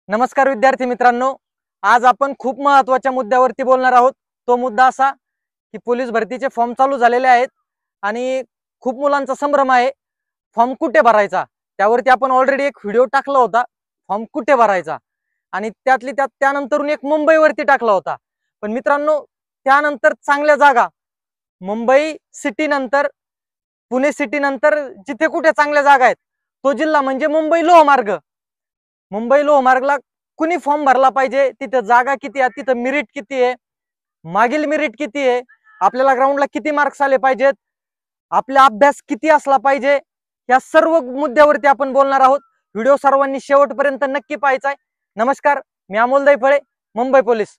नमस्कार विद्यार्थी मित्रांनो, आज आपण खूप महत्त्वाच्या मुद्द्यावरती बोलणार आहोत। तो मुद्दा असा की पोलीस भरतीचे फॉर्म चालू झालेले आहेत आणि खूप मुलांचा संभ्रम आहे फॉर्म कुठे भरायचा। त्यावरती आपण ऑलरेडी एक व्हिडिओ टाकला होता, फॉर्म कुठे भरायचा, आणि त्यातली त्यात त्यानंतरून एक मुंबईवरती टाकला होता। पण मित्रांनो, त्यानंतर चांगल्या जागा मुंबई सिटी नंतर पुणे सिटी नंतर जिथे कुठे चांगल्या जागा आहेत तो जिल्हा म्हणजे मुंबई लोहमार्ग। मुंबई लोहमार्गला कुणी फॉर्म भरला पाहिजे, तिथे जागा किती आहे, तिथे मेरिट किती आहे, मागील मेरिट किती आहे, आपल्याला ग्राउंडला किती मार्क्स आले पाहिजेत, आपला अभ्यास किती असला पाहिजे, या सर्व मुद्द्यावरती आपण बोलणार आहोत। व्हिडिओ सर्वांनी शेवटपर्यंत नक्की पाहायचा आहे। नमस्कार, मी अमोल दैफळे, मुंबई पोलीस।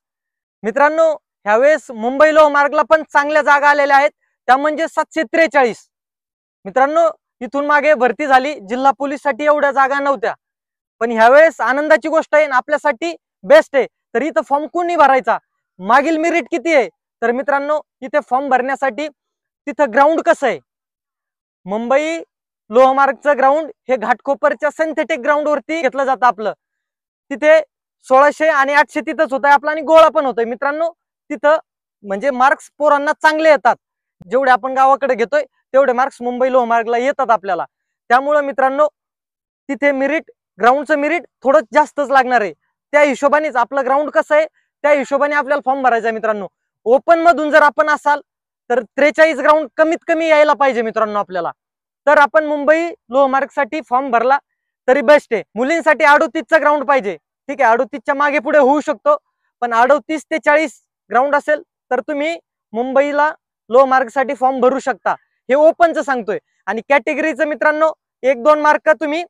मित्रांनो, ह्यावेळेस मुंबई लोहमार्गला पण चांगल्या जागा आलेल्या आहेत, त्या म्हणजे 743। मित्रांनो, इथून मागे भरती झाली जिल्हा पोलीस साठी एवढ्या जागा नव्हत्या, पण ह्यावेळेस आनंदाची गोष्ट आहे, आपल्यासाठी बेस्ट आहे। तर इथं फॉर्म कोणी भरायचा, मागील मेरिट किती आहे, तर मित्रांनो इथे फॉर्म भरण्यासाठी तिथं ग्राउंड कसं आहे, मुंबई लोहमार्गचं ग्राउंड हे घाटकोपरच्या सिंथेटिक ग्राउंड वरती घेतलं जातं आपलं। तिथे 1600 आणि 800 तिथंच होत आहे आपला, आणि गोळा पण होतोय। मित्रांनो, तिथं म्हणजे मार्क्स पोरांना चांगले येतात, जेवढे आपण गावाकडे घेतोय तेवढे मार्क्स मुंबई लोहमार्गला येतात आपल्याला। त्यामुळे मित्रांनो, तिथे मेरिट, ग्राउंडचं मेरिट थोडं जास्तच लागणार आहे। त्या हिशोबानेच आपलं ग्राउंड कसं आहे त्या हिशोबाने आपल्याला फॉर्म भरायचा आहे। मित्रांनो, ओपन मधून जर आपण असाल तर 43 ग्राउंड कमीत कमी यायला पाहिजे मित्रांनो आपल्याला, तर आपण मुंबई लोहमार्ग साठी फॉर्म भरला तरी बेस्ट आहे। मुलींसाठी 38चा ग्राउंड पाहिजे, ठीक आहे, 38च्या मागे पुढे होऊ शकतो, पण 38 ते 40 ग्राउंड असेल तर तुम्ही मुंबईला लोहमार्ग साठी फॉर्म भरू शकता। हे ओपनचं सांगतोय। आणि कॅटेगरीचं मित्रांनो 1-2 मार्क तुम्ही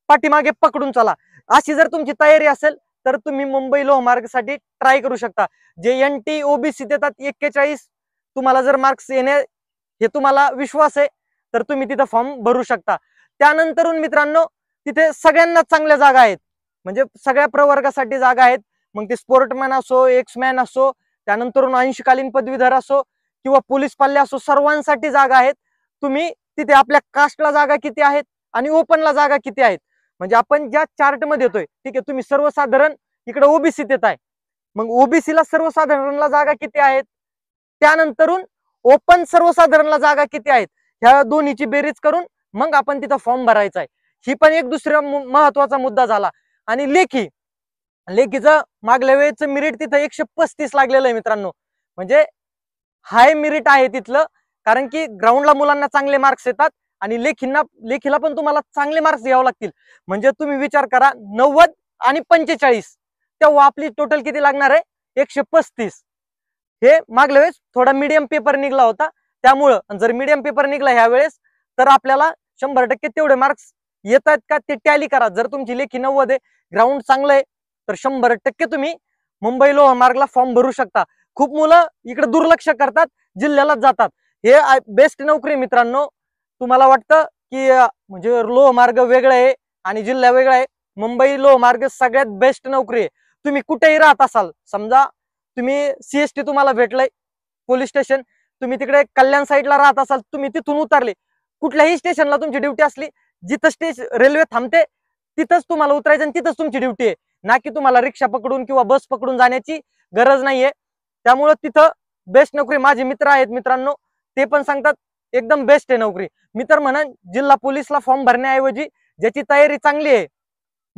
पाठीमागे पकडून चला, अशी जर तुमची तयारी असेल तर तुम्ही मुंबई लोहमार्गसाठी ट्राय करू शकता। जे NT OBC देतात 41, तुम्हाला जर मार्क्स येणे हे तुम्हाला विश्वास आहे तर तुम्ही तिथं फॉर्म भरू शकता। त्यानंतरून मित्रांनो, तिथे सगळ्यांना चांगल्या जागा आहेत, म्हणजे सगळ्या प्रवर्गासाठी जागा आहेत। मग ते स्पोर्टमॅन असो, एक्समॅन असो, त्यानंतरून अंशकालीन पदवीधर असो किंवा पोलीस पाल्य असो, सर्वांसाठी जागा आहेत। तुम्ही तिथे आपल्या कास्टला जागा किती आहेत आणि ओपनला जागा किती आहेत, म्हणजे आपण ज्या चार्ट मध्ये येतोय, ठीक आहे, तुम्ही सर्वसाधारण इकडे ओबीसी देत आहे, मग ओबीसीला सर्वसाधारणला जागा किती आहेत, त्यानंतरून ओपन सर्वसाधारणला जागा किती आहेत, ह्या दोन्हीची बेरीज करून मग आपण तिथं फॉर्म भरायचा आहे। ही पण एक दुसरा महत्वाचा मुद्दा झाला। आणि लेखीचं मागल्या वेळेचं मेरिट तिथं 135 लागलेलं आहे मित्रांनो, म्हणजे हाय मेरिट आहे तिथलं, कारण की ग्राउंडला मुलांना चांगले मार्क्स येतात आणि लेखीला पण तुम्हाला चांगले मार्क्स घ्यावे लागतील। म्हणजे तुम्ही विचार करा, 90 आणि 45, तेव्हा आपली टोटल किती लागणार आहे, 135। हे मागल्या वेळेस थोडा मीडियम पेपर निघला होता, त्यामुळं जर मीडियम पेपर निघला ह्या वेळेस तर आपल्याला 100% तेवढे मार्क्स येतात का ते टॅली करा। जर तुमची लेखी 90 आहे, ग्राउंड चांगलं आहे, तर 100% तुम्ही मुंबई लोहमार्गला फॉर्म भरू शकता। खूप मुलं इकडे दुर्लक्ष करतात, जिल्ह्यालाच जातात। हे बेस्ट नोकरी मित्रांनो। तुम्हाला वाटतं की म्हणजे लोहमार्ग वेगळं आहे आणि जिल्हा वेगळा आहे, मुंबई लोहमार्ग सगळ्यात बेस्ट नोकरी आहे। तुम्ही कुठेही राहत असाल, समजा तुम्ही CST तुम्हाला भेटलंय पोलीस स्टेशन, तुम्ही तिकडे कल्याण साईडला राहत असाल, तुम्ही तिथून उतरले, कुठल्याही स्टेशनला तुमची ड्युटी असली, जिथं रेल्वे थांबते तिथंच तुम्हाला उतरायचं आणि तिथंच तुमची ड्युटी आहे, ना की तुम्हाला रिक्षा पकडून किंवा बस पकडून जाण्याची गरज नाहीये। त्यामुळे तिथं बेस्ट नोकरी, माझे मित्र आहेत मित्रांनो, ते पण सांगतात एकदम बेस्ट आहे नोकरी। मी तर म्हणन, जिल्हा पोलीसला फॉर्म भरण्याऐवजी ज्याची तयारी चांगली आहे,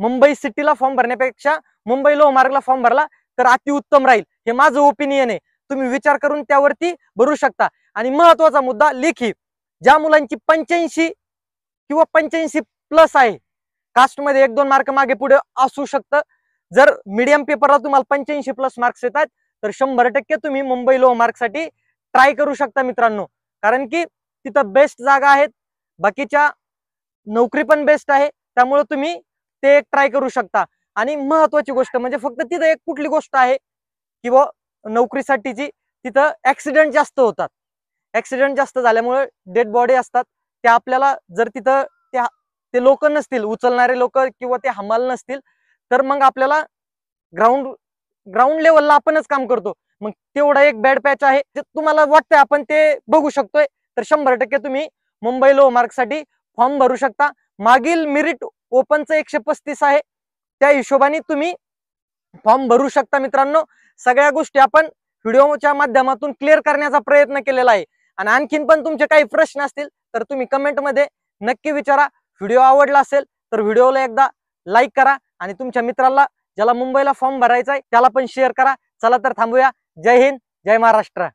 मुंबई सिटीला फॉर्म भरण्यापेक्षा मुंबई लोहमार्गला फॉर्म भरला तर अतिउत्तम राहील, हे माझं ओपिनियन आहे। तुम्ही विचार करून त्यावरती भरू शकता। आणि महत्वाचा मुद्दा, लेखी ज्या मुलांची 85 किंवा 85+ आहे, कास्टमध्ये 1-2 मार्क मागे पुढे असू शकतं, जर मीडियम पेपरला तुम्हाला 85+ मार्क्स येतात तर 100% तुम्ही मुंबई लोहमार्गसाठी ट्राय करू शकता मित्रांनो, कारण की तिथं बेस्ट जागा आहेत, बाकीच्या नोकरी पण बेस्ट आहे, त्यामुळे तुम्ही ते एक ट्राय करू शकता। आणि महत्वाची गोष्ट म्हणजे फक्त तिथं एक कुठली गोष्ट आहे की नोकरीसाठीची, तिथं ऍक्सिडेंट जास्त होतात। ऍक्सिडेंट जास्त झाल्यामुळे डेड बॉडी असतात, त्या आपल्याला जर तिथं ते लोक नसतील, उचलणारे लोक किंवा ते हमाल नसतील, तर मग आपल्याला ग्राउंड लेवलला आपणच काम करतो, मग तेवढा एक बॅड पॅच आहे। जे तुम्हाला वाटतंय आपण ते बघू शकतोय, तर 100% तुम्ही मुंबई लोहमार्ग साठी फॉर्म भरू शकता। मागील मेरिट ओपनचं 135 आहे, त्या हिशोबाने तुम्ही फॉर्म भरू शकता मित्रांनो. सगळ्या गोष्टी आपण व्हिडिओच्या माध्यमातून क्लिअर करण्याचा प्रयत्न केलेला आहे. आणि आणखीन पण तुमचे काही प्रश्न असतील तर तुम्ही कमेंटमध्ये नक्की विचारा. व्हिडिओ आवडला असेल तर व्हिडिओला एकदा लाईक करा आणि तुमच्या मित्राला ज्याला मुंबईला फॉर्म भरायचा आहे त्याला पण शेअर करा. चला तर थांबूया. जय हिंद, जय महाराष्ट्र.